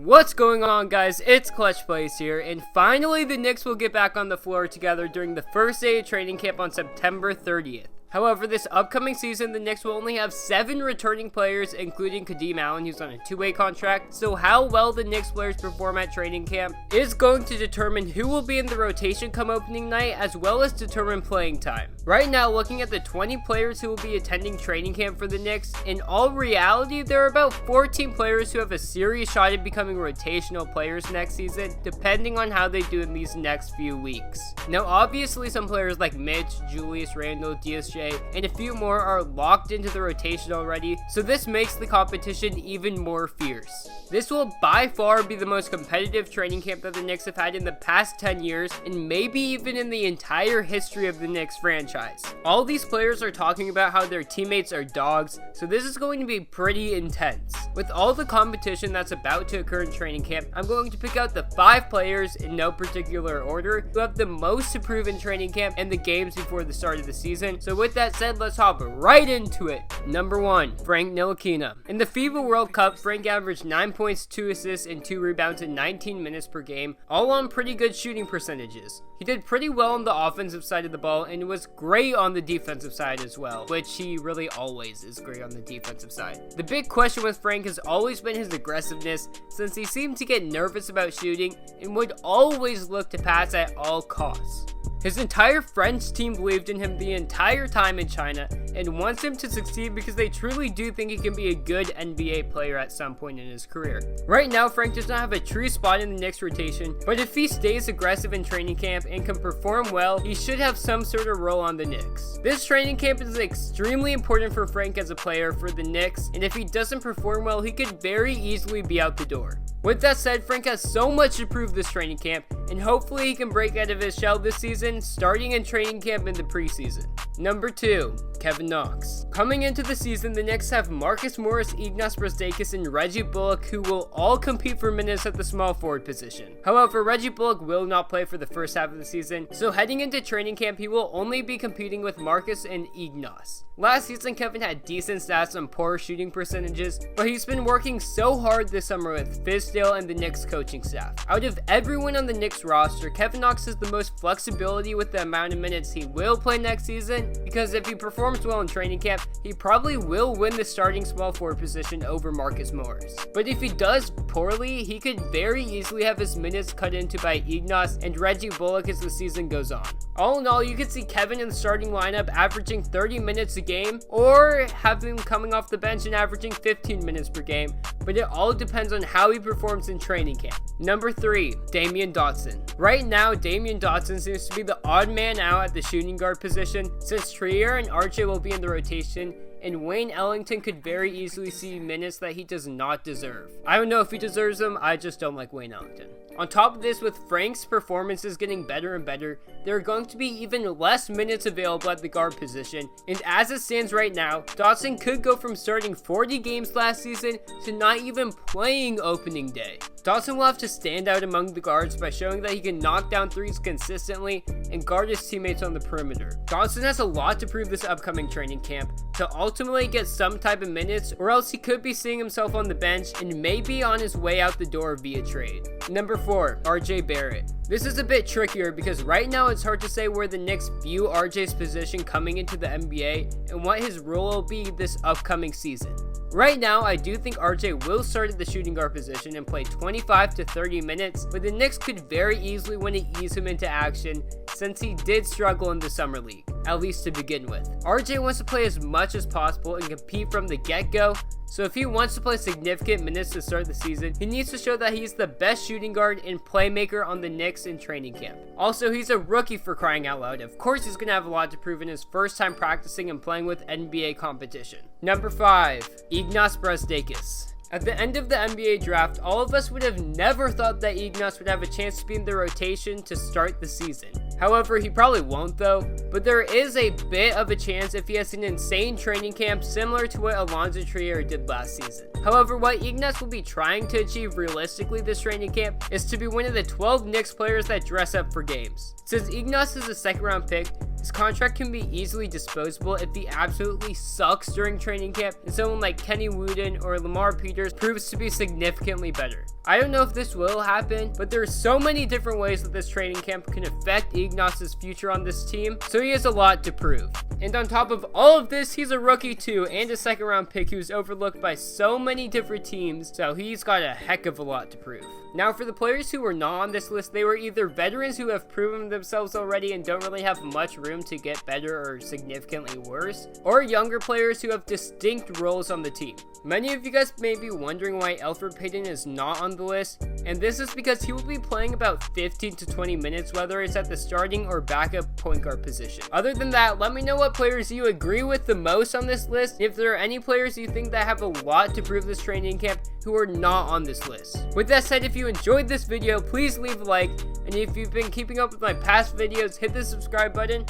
What's going on, guys? It's Clutch Plays here, and finally the Knicks will get back on the floor together during the first day of training camp on September 30th. However, this upcoming season, the Knicks will only have 7 returning players, including Kadeem Allen, who's on a 2-way contract. So how well the Knicks players perform at training camp is going to determine who will be in the rotation come opening night, as well as determine playing time. Right now, looking at the 20 players who will be attending training camp for the Knicks, in all reality, there are about 14 players who have a serious shot at becoming rotational players next season, depending on how they do in these next few weeks. Now, obviously, some players like Mitch, Julius Randle, DSJ, and a few more are locked into the rotation already, so this makes the competition even more fierce. This will by far be the most competitive training camp that the Knicks have had in the past 10 years, and maybe even in the entire history of the Knicks franchise. All these players are talking about how their teammates are dogs, so this is going to be pretty intense. With all the competition that's about to occur in training camp, I'm going to pick out the 5 players in no particular order who have the most to prove in training camp and the games before the start of the season. So with that said, let's hop right into it. Number 1, Frank Ntilikina. In the FIBA World Cup, Frank averaged 9 points, 2 assists, and 2 rebounds in 19 minutes per game, all on pretty good shooting percentages. He did pretty well on the offensive side of the ball and was great on the defensive side as well, which he really always is great on the defensive side. The big question with Frank has always been his aggressiveness, since he seemed to get nervous about shooting and would always look to pass at all costs. His entire French team believed in him the entire time in China and wants him to succeed because they truly do think he can be a good NBA player at some point in his career. Right now, Frank does not have a true spot in the Knicks rotation, but if he stays aggressive in training camp and can perform well, he should have some sort of role on the Knicks. This training camp is extremely important for Frank as a player for the Knicks, and if he doesn't perform well, he could very easily be out the door. With that said, Frank has so much to prove this training camp, and hopefully he can break out of his shell this season, starting in training camp in the preseason. Number 2, Kevin Knox. Coming into the season, the Knicks have Marcus Morris, Ignas Brazdeikis, and Reggie Bullock, who will all compete for minutes at the small forward position. However, Reggie Bullock will not play for the first half of the season, so heading into training camp, he will only be competing with Marcus and Ignas. Last season, Kevin had decent stats on poor shooting percentages, but he's been working so hard this summer with Fizdale and the Knicks coaching staff. Out of everyone on the Knicks roster, Kevin Knox has the most flexibility with the amount of minutes he will play next season, because if he performs well in training camp, he probably will win the starting small forward position over Marcus Morris. But if he does poorly, he could very easily have his minutes cut into by Ignas and Reggie Bullock as the season goes on. All in all, you could see Kevin in the starting lineup averaging 30 minutes a game, or have him coming off the bench and averaging 15 minutes per game, but it all depends on how he performs in training camp. Number 3, Damion Dotson. Right now, Damion Dotson seems to be the odd man out at the shooting guard position, since Trier and RJ will be in the rotation, and Wayne Ellington could very easily see minutes that he does not deserve. I don't know if he deserves them, I just don't like Wayne Ellington. On top of this, with Frank's performances getting better and better, there are going to be even less minutes available at the guard position, and as it stands right now, Dotson could go from starting 40 games last season to not even playing opening day. Dotson will have to stand out among the guards by showing that he can knock down threes consistently and guard his teammates on the perimeter. Dotson has a lot to prove this upcoming training camp to ultimately get some type of minutes, or else he could be seeing himself on the bench and maybe on his way out the door via trade. Number 4, RJ Barrett. This is a bit trickier because right now it's hard to say where the Knicks view RJ's position coming into the NBA and what his role will be this upcoming season. Right now, I do think RJ will start at the shooting guard position and play 25 to 30 minutes, but the Knicks could very easily want to ease him into action since he did struggle in the summer league, at least to begin with. RJ wants to play as much as possible and compete from the get-go, so if he wants to play significant minutes to start the season, he needs to show that he's the best shooting guard and playmaker on the Knicks in training camp. Also, he's a rookie for crying out loud. Of course he's going to have a lot to prove in his first time practicing and playing with NBA competition. Number 5, Ignas Brazdeikis. At the end of the NBA draft, all of us would have never thought that Ignas would have a chance to be in the rotation to start the season. However, he probably won't though, but there is a bit of a chance if he has an insane training camp similar to what Alonzo Trier did last season. However, what Ignas will be trying to achieve realistically this training camp is to be one of the 12 Knicks players that dress up for games. Since Ignas is a second round pick, His contract can be easily disposable if he absolutely sucks during training camp and someone like Kenny Wooden or Lamar Peters proves to be significantly better. I don't know if this will happen, but there are so many different ways that this training camp can affect Knox's future on this team, so he has a lot to prove. And on top of all of this, he's a rookie too, and a second round pick who's overlooked by so many different teams, so he's got a heck of a lot to prove. Now for the players who were not on this list, they were either veterans who have proven themselves already and don't really have much room to get better or significantly worse, or younger players who have distinct roles on the team. Many of you guys may be wondering why Elfrid Payton is not on the list, and this is because he will be playing about 15 to 20 minutes, whether it's at the starting or backup point guard position. Other than that, let me know what players you agree with the most on this list, and if there are any players you think that have a lot to prove this training camp who are not on this list. With that said, if you enjoyed this video, please leave a like, and if you've been keeping up with my past videos, hit the subscribe button.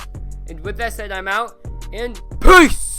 And with that said, I'm out, and peace!